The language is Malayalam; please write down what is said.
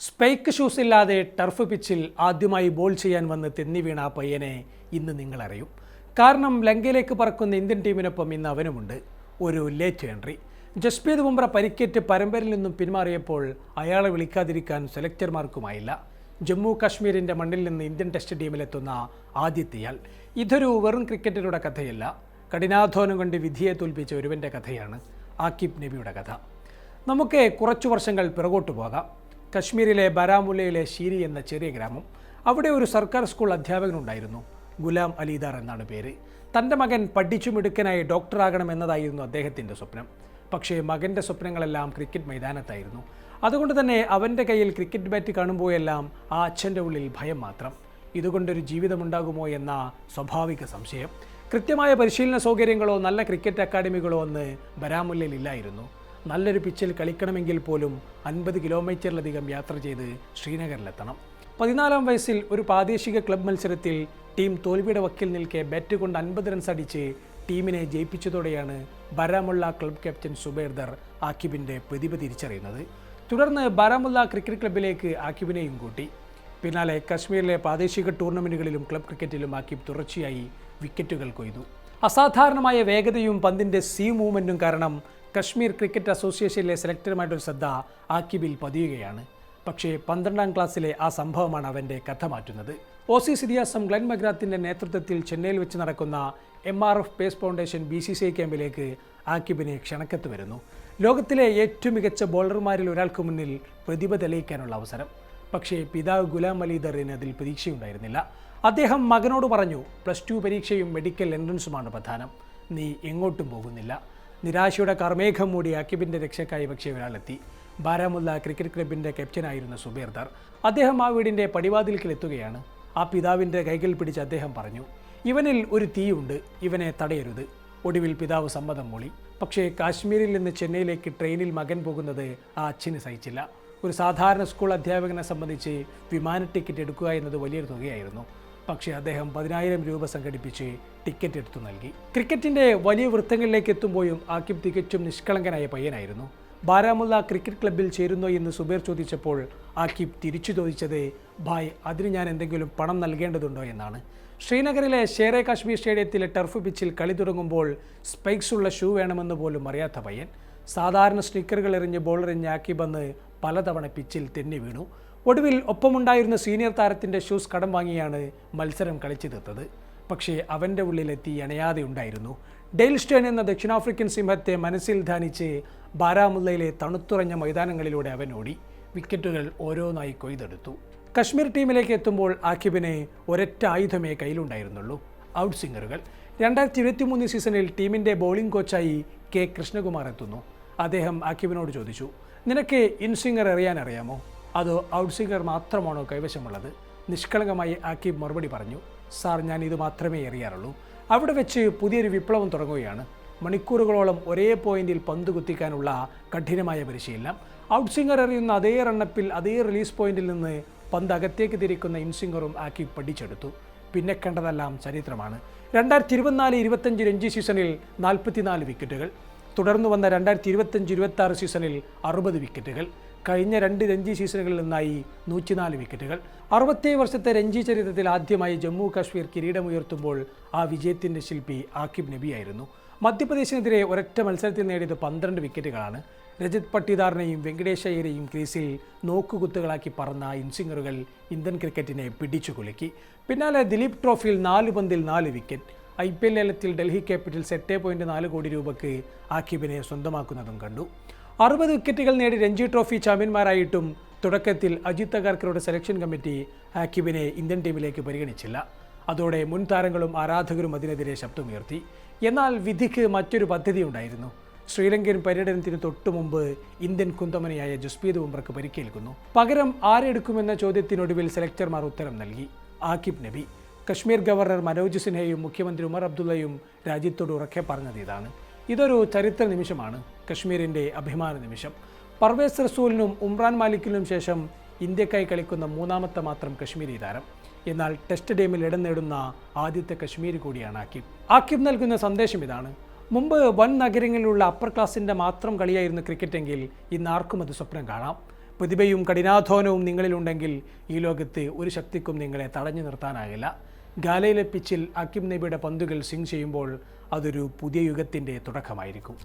സ്പൈക്ക് ഷൂസ് ഇല്ലാതെ ടർഫ് പിച്ചിൽ ആദ്യമായി ബോൾ ചെയ്യാൻ വന്ന് തെന്നി വീണ ആ പയ്യനെ ഇന്ന് നിങ്ങളറിയും. കാരണം ലങ്കയിലേക്ക് പറക്കുന്ന ഇന്ത്യൻ ടീമിനൊപ്പം ഇന്ന് അവനുമുണ്ട് ഒരു ലേറ്റ് എൻട്രി. ജസ്പ്രീത് ബുംറ പരിക്കേറ്റ് പരമ്പരയിൽ നിന്നും പിന്മാറിയപ്പോൾ അയാളെ വിളിക്കാതിരിക്കാൻ സെലക്ടർമാർക്കുമായില്ല. ജമ്മു കാശ്മീരിൻ്റെ മണ്ണിൽ നിന്ന് ഇന്ത്യൻ ടെസ്റ്റ് ടീമിലെത്തുന്ന ആദ്യത്തെയാൾ. ഇതൊരു വെറും ക്രിക്കറ്ററുടെ കഥയല്ല, കഠിനാധ്വാനം കൊണ്ട് വിധിയെ തോൽപ്പിച്ച ഒരുവൻ്റെ കഥയാണ്. ആക്കിബ് നബിയുടെ കഥ. നമുക്ക് കുറച്ചു വർഷങ്ങൾ പിറകോട്ട് പോകാം. കശ്മീരിലെ ബാരാമുല്ലയിലെ ഷീരി എന്ന ചെറിയ ഗ്രാമം. അവിടെ ഒരു സർക്കാർ സ്കൂൾ അധ്യാപകനുണ്ടായിരുന്നു. ഗുലാം അലിദാർ എന്നാണ് പേര്. തൻ്റെ മകൻ പഠിച്ചു മിടുക്കനായി ഡോക്ടറാകണം എന്നതായിരുന്നു അദ്ദേഹത്തിൻ്റെ സ്വപ്നം. പക്ഷേ മകൻ്റെ സ്വപ്നങ്ങളെല്ലാം ക്രിക്കറ്റ് മൈതാനത്തായിരുന്നു. അതുകൊണ്ട് തന്നെ അവൻ്റെ കയ്യിൽ ക്രിക്കറ്റ് ബാറ്റ് കാണുമ്പോഴെല്ലാം ആ അച്ഛൻ്റെ ഉള്ളിൽ ഭയം മാത്രം. ഇതുകൊണ്ടൊരു ജീവിതമുണ്ടാകുമോ എന്ന സ്വാഭാവിക സംശയം. കൃത്യമായ പരിശീലന സൗകര്യങ്ങളോ നല്ല ക്രിക്കറ്റ് അക്കാഡമികളോ അന്ന് ബാരാമുല്ലയിൽ ഇല്ലായിരുന്നു. നല്ലൊരു പിച്ചിൽ കളിക്കണമെങ്കിൽ പോലും 50 കിലോമീറ്ററിലധികം യാത്ര ചെയ്ത് ശ്രീനഗറിലെത്തണം. 14-ാം വയസ്സിൽ ഒരു പ്രാദേശിക ക്ലബ് മത്സരത്തിൽ ടീം തോൽവിയുടെ വക്കിൽ നിൽക്കെ ബാറ്റ് കൊണ്ട് 50 റൺസ് അടിച്ച് ടീമിനെ ജയിപ്പിച്ചതോടെയാണ് ബാരാമുള്ള ക്ലബ് ക്യാപ്റ്റൻ സുബൈർ ആക്കിബിൻ്റെ പ്രതിഭ തിരിച്ചറിയുന്നത്. തുടർന്ന് ബാരാമുള്ള ക്രിക്കറ്റ് ക്ലബിലേക്ക് ആക്കിബിനെയും കൂട്ടി. പിന്നാലെ കശ്മീരിലെ പ്രാദേശിക ടൂർണമെൻറ്റുകളിലും ക്ലബ് ക്രിക്കറ്റിലും ആക്കിബ് തുടർച്ചയായി വിക്കറ്റുകൾ കൊയ്തു. അസാധാരണമായ വേഗതയും പന്തിൻ്റെ മൂവ്മെൻറ്റും കാരണം കശ്മീർ ക്രിക്കറ്റ് അസോസിയേഷനിലെ സെലക്ടറുമായിട്ടൊരു ശ്രദ്ധ ആക്കിബിൽ പതിയുകയാണ്. പക്ഷേ 12-ാം ക്ലാസ്സിലെ ആ സംഭവമാണ് അവൻ്റെ കഥ മാറ്റുന്നത്. ഓസീസ് ഇതിഹാസം ഗ്ലെൻ മഗ്രാത്തിൻ്റെ നേതൃത്വത്തിൽ ചെന്നൈയിൽ വെച്ച് നടക്കുന്ന MRF പേസ് ഫൗണ്ടേഷൻ BCCI ക്യാമ്പിലേക്ക് ആക്കിബിനെ ക്ഷണക്കത്ത് വരുന്നു. ലോകത്തിലെ ഏറ്റവും മികച്ച ബോളർമാരിൽ ഒരാൾക്ക് മുന്നിൽ പ്രതിഭ തെളിയിക്കാനുള്ള അവസരം. പക്ഷേ പിതാവ് ഗുലാം അലിദറിന് അതിൽ പ്രതീക്ഷയുണ്ടായിരുന്നില്ല. അദ്ദേഹം മകനോട് പറഞ്ഞു, +2 പരീക്ഷയും മെഡിക്കൽ എൻട്രൻസുമാണ് പ്രധാനം, നീ എങ്ങോട്ടും പോകുന്നില്ല. നിരാശയുടെ കർമേഘം മൂടി ആക്കിബിൻ്റെ രക്ഷക്കായി പക്ഷേ ഒരാളെത്തി. ബാരാമുല്ല ക്രിക്കറ്റ് ക്ലബിൻ്റെ ക്യാപ്റ്റനായിരുന്ന സുബൈർ. അദ്ദേഹം ആ വീടിൻ്റെ പടിവാതിൽക്കിലെത്തുകയാണ്. ആ പിതാവിൻ്റെ കൈകൾ പിടിച്ച് അദ്ദേഹം പറഞ്ഞു, ഇവനിൽ ഒരു തീയുണ്ട്, ഇവനെ തടയരുത്. ഒടുവിൽ പിതാവ് സമ്മതം മൂളി. പക്ഷേ കാശ്മീരിൽ നിന്ന് ചെന്നൈയിലേക്ക് ട്രെയിനിൽ മകൻ പോകുന്നത് ആ അച്ഛന് സഹിച്ചില്ല. ഒരു സാധാരണ സ്കൂൾ അധ്യാപകനെ സംബന്ധിച്ച് വിമാന ടിക്കറ്റ് എടുക്കുക എന്നത് വലിയൊരു തുകയായിരുന്നു. പക്ഷേ അദ്ദേഹം 10,000 രൂപ സംഘടിപ്പിച്ച് ടിക്കറ്റ് എടുത്തു നൽകി. ക്രിക്കറ്റിൻ്റെ വലിയ വൃത്തങ്ങളിലേക്ക് എത്തുമ്പോഴും ആക്കിബ് തികച്ചും നിഷ്കളങ്കനായ പയ്യനായിരുന്നു. ബാരാമുല്ല ക്രിക്കറ്റ് ക്ലബ്ബിൽ ചേരുന്നോ എന്ന് സുബൈർ ചോദിച്ചപ്പോൾ ആക്കിബ് തിരിച്ചു ചോദിച്ചത്, ഭായ്, അതിന് ഞാൻ എന്തെങ്കിലും പണം നൽകേണ്ടതുണ്ടോ എന്നാണ്. ശ്രീനഗറിലെ ഷേറെ കാശ്മീർ സ്റ്റേഡിയത്തിലെ ടർഫ് പിച്ചിൽ കളി തുടങ്ങുമ്പോൾ സ്പൈക്സ് ഉള്ള ഷൂ വേണമെന്ന് പോലും അറിയാത്ത പയ്യൻ. സാധാരണ സ്നിക്കറുകൾ എറിഞ്ഞ് ബോളെറിഞ്ഞ ആക്കിബ് അന്ന് പലതവണ പിച്ചിൽ തെന്നി വീണു. ഒടുവിൽ ഒപ്പമുണ്ടായിരുന്ന സീനിയർ താരത്തിൻ്റെ ഷൂസ് കടം വാങ്ങിയാണ് മത്സരം കളിച്ചു തീർത്തത്. പക്ഷേ അവൻ്റെ ഉള്ളിലെത്തി അണയാതെ ഉണ്ടായിരുന്നു. ഡെയിൽ സ്റ്റേൺ എന്ന ദക്ഷിണാഫ്രിക്കൻ സിംഹത്തെ മനസ്സിൽ ധ്യാനിച്ച് ബാരാമുല്ലയിലെ തണുത്തുറഞ്ഞ മൈതാനങ്ങളിലൂടെ അവൻ ഓടി. വിക്കറ്റുകൾ ഓരോന്നായി കൊയ്തെടുത്തു. കശ്മീർ ടീമിലേക്ക് എത്തുമ്പോൾ ആക്കിബിന് ഒരൊറ്റ ആയുധമേ കയ്യിലുണ്ടായിരുന്നുള്ളൂ, ഔട്ട് സിംഗറുകൾ. 2023 സീസണിൽ ടീമിൻ്റെ ബോളിംഗ് കോച്ചായി K. കൃഷ്ണകുമാർ എത്തുന്നു. അദ്ദേഹം ആക്കിബിനോട് ചോദിച്ചു, നിനക്ക് ഇൻസ്വിംഗർ എറിയാൻ അറിയാമോ, അതോ ഔട്ട് സിംഗർ മാത്രമാണോ കൈവശമുള്ളത്? നിഷ്കളങ്കമായി ആക്കിബ് മറുപടി പറഞ്ഞു, സാർ, ഞാൻ ഇത് മാത്രമേ എറിയാറുള്ളൂ. അവിടെ വെച്ച് പുതിയൊരു വിപ്ലവം തുടങ്ങുകയാണ്. മണിക്കൂറുകളോളം ഒരേ പോയിന്റിൽ പന്ത് കുത്തിക്കാനുള്ള കഠിനമായ പരിശീലനം. ഔട്ട് സിംഗർ എറിയുന്ന അതേ റണ്ണപ്പിൽ അതേ റിലീസ് പോയിന്റിൽ നിന്ന് പന്ത് അകത്തേക്ക് തിരിക്കുന്ന ഇൻസ്വിംഗറും ആക്കിബ് പഠിച്ചെടുത്തു. പിന്നെ കണ്ടതെല്ലാം ചരിത്രമാണ്. 2024-25 രഞ്ജി സീസണിൽ 44 വിക്കറ്റുകൾ. തുടർന്ന് വന്ന 2025-26 സീസണിൽ 60 വിക്കറ്റുകൾ. കഴിഞ്ഞ 2 രഞ്ജി സീസണുകളിൽ നിന്നായി 104 വിക്കറ്റുകൾ. 67 വർഷത്തെ രഞ്ജി ചരിത്രത്തിൽ ആദ്യമായി ജമ്മു കാശ്മീർ കിരീടമുയർത്തുമ്പോൾ ആ വിജയത്തിൻ്റെ ശില്പി ആക്കിബ് നബിയായിരുന്നു. മധ്യപ്രദേശിനെതിരെ ഒരൊറ്റ മത്സരത്തിൽ നേടിയത് 12 വിക്കറ്റുകളാണ്. രജത് പട്ടിദാറിനെയും വെങ്കടേഷ് അയ്യരെയും ക്രീസിൽ നോക്കുകുത്തുകളാക്കി പറന്ന ഇൻസിംഗറുകൾ ഇന്ത്യൻ ക്രിക്കറ്റിനെ പിടിച്ചു കുലുക്കി. പിന്നാലെ ദിലീപ് ട്രോഫിയിൽ 4 പന്തിൽ 4 വിക്കറ്റ്. IPL ലേലത്തിൽ ഡൽഹി ക്യാപിറ്റൽസ് 8.4 കോടി രൂപയ്ക്ക് ആക്കിബിനെ സ്വന്തമാക്കുന്നതും കണ്ടു. 60 വിക്കറ്റുകൾ നേടി രഞ്ജി ട്രോഫി ചാമ്പ്യന്മാരായിട്ടും തുടക്കത്തിൽ അജിത് അഗർക്കറുടെ സെലക്ഷൻ കമ്മിറ്റി ആക്കിബിനെ ഇന്ത്യൻ ടീമിലേക്ക് പരിഗണിച്ചില്ല. അതോടെ മുൻ താരങ്ങളും ആരാധകരും അതിനെതിരെ ശബ്ദമുയർത്തി. എന്നാൽ വിധിക്ക് മറ്റൊരു പദ്ധതി ഉണ്ടായിരുന്നു. ശ്രീലങ്കൻ പര്യടനത്തിന് തൊട്ടു മുമ്പ് ഇന്ത്യൻ കുന്തമനയായ ജസ്പ്രീത് ബുംറയ്ക്ക് പരിക്കേൽക്കുന്നു. പകരം ആരെടുക്കുമെന്ന ചോദ്യത്തിനൊടുവിൽ സെലക്ടർമാർ ഉത്തരം നൽകി, ആക്കിബ് നബി. കശ്മീർ ഗവർണർ മനോജ് സിൻഹയും മുഖ്യമന്ത്രി ഉമർ അബ്ദുള്ളയും രാജ്യത്തോട് ഉറക്കെ പറഞ്ഞത് ഇതാണ്. ഇതൊരു ചരിത്ര നിമിഷമാണ്, കശ്മീരിൻ്റെ അഭിമാന നിമിഷം. പർവേസ് റസൂലിനും ഉംറാൻ മാലിക്കിനും ശേഷം ഇന്ത്യക്കായി കളിക്കുന്ന 3ാമത്തെ മാത്രം കശ്മീരി താരം. എന്നാൽ ടെസ്റ്റ് ടീമിൽ ഇടം നേടുന്ന ആദ്യത്തെ കശ്മീരി കൂടിയാണ് ആക്കിബ്. ആക്കിബ് നൽകുന്ന സന്ദേശം ഇതാണ്. മുമ്പ് വൻ നഗരങ്ങളിലുള്ള അപ്പർ ക്ലാസിൻ്റെ മാത്രം കളിയായിരുന്നു ക്രിക്കറ്റെങ്കിൽ ഇന്ന് ആർക്കും അത് സ്വപ്നം കാണാം. പ്രതിഭയും കഠിനാധ്വാനവും നിങ്ങളിലുണ്ടെങ്കിൽ ഈ ലോകത്ത് ഒരു ശക്തിക്കും നിങ്ങളെ തടഞ്ഞു നിർത്താനാകില്ല. ഗാലയിലെ പിച്ചിൽ അക്കിം നബിയുടെ പന്തുകൾ സ്വിംഗ് ചെയ്യുമ്പോൾ അതൊരു പുതിയ യുഗത്തിൻ്റെ തുടക്കമായിരിക്കും.